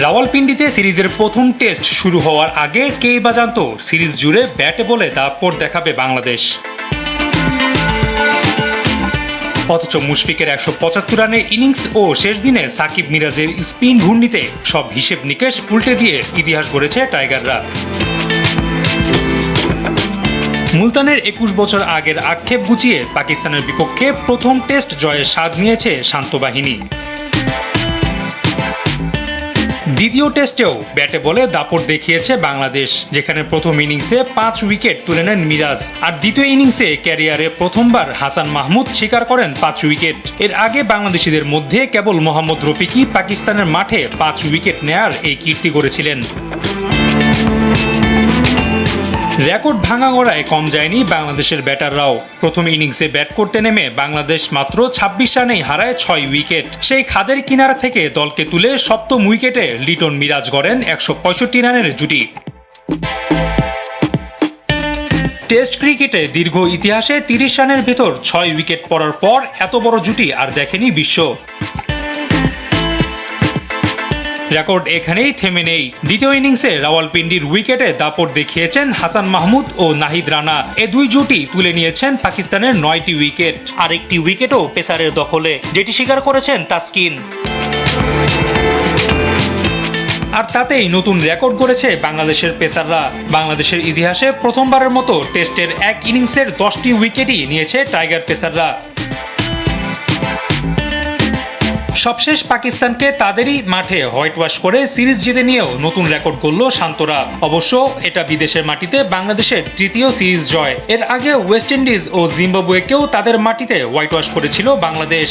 রাওয়ালপিন্ডিতে সিরিজের প্রথম টেস্ট শুরু হওয়ার আগে কেই বা জানতো সিরিজ জুড়ে ব্যাটে বলে দাপট দেখাবে বাংলাদেশ। অথচ মুশফিকের ১৭৫ রানের ইনিংস ও শেষ দিনে সাকিব মিরাজের স্পিন ঘূর্ণিতে সব হিসেব নিকেশ উল্টে দিয়ে ইতিহাস গড়েছে টাইগাররা। মুলতানের ২১ বছর আগের আক্ষেপ গুছিয়ে পাকিস্তানের বিপক্ষে প্রথম টেস্ট জয়ের স্বাদ নিয়েছে শান্ত বাহিনী। দ্বিতীয় টেস্টেও ব্যাটে বলে দাপট দেখিয়েছে বাংলাদেশ, যেখানে প্রথম ইনিংসে ৫ উইকেট তুলে নেন মিরাজ, আর দ্বিতীয় ইনিংসে ক্যারিয়ারে প্রথমবার হাসান মাহমুদ শিকার করেন ৫ উইকেট। এর আগে বাংলাদেশিদের মধ্যে কেবল মোহাম্মদ রফিকই পাকিস্তানের মাঠে ৫ উইকেট নেয়ার এই কীর্তি গড়েছিলেন। রেকর্ড ভাঙা গড়ায় কম যায়নি বাংলাদেশের ব্যাটাররাও। প্রথম ইনিংসে ব্যাট করতে নেমে বাংলাদেশ মাত্র ২৬ রানেই হারায় ৬ উইকেট। সেই খাদের কিনারা থেকে দলকে তুলে সপ্তম উইকেটে লিটন মিরাজ গড়েন ১৬৫ রানের জুটি। টেস্ট ক্রিকেটে দীর্ঘ ইতিহাসে ৩০ রানের ভেতর ৬ উইকেট পড়ার পর এত বড় জুটি আর দেখেনি বিশ্ব। রেকর্ড এখানেই থেমে নেই। দ্বিতীয় ইনিংসে রাওয়ালপিন্ডির উইকেটে দাপট দেখিয়েছেন হাসান মাহমুদ ও নাহিদ রানা। এ দুই জুটি তুলে নিয়েছেন পাকিস্তানের ৯টি উইকেট। আরেকটি উইকেটও পেসারের দখলে, যেটি স্বীকার করেছেন তাসকিন। আর তাতেই নতুন রেকর্ড গড়েছে বাংলাদেশের পেসাররা। বাংলাদেশের ইতিহাসে প্রথমবারের মতো টেস্টের এক ইনিংসের ১০টি উইকেটই নিয়েছে টাইগার পেসাররা। সবশেষ পাকিস্তানকে তাদেরই মাঠে হোয়াইট ওয়াশ করে সিরিজ জিতে নিয়েও নতুন রেকর্ড গড়ল শান্তরা। অবশ্য এটা বিদেশের মাটিতে বাংলাদেশের তৃতীয় সিরিজ জয়। এর আগে ওয়েস্ট ইন্ডিজ ও জিম্বাবুয়েকেও তাদের মাটিতে হোয়াইট ওয়াশ করেছিল বাংলাদেশ।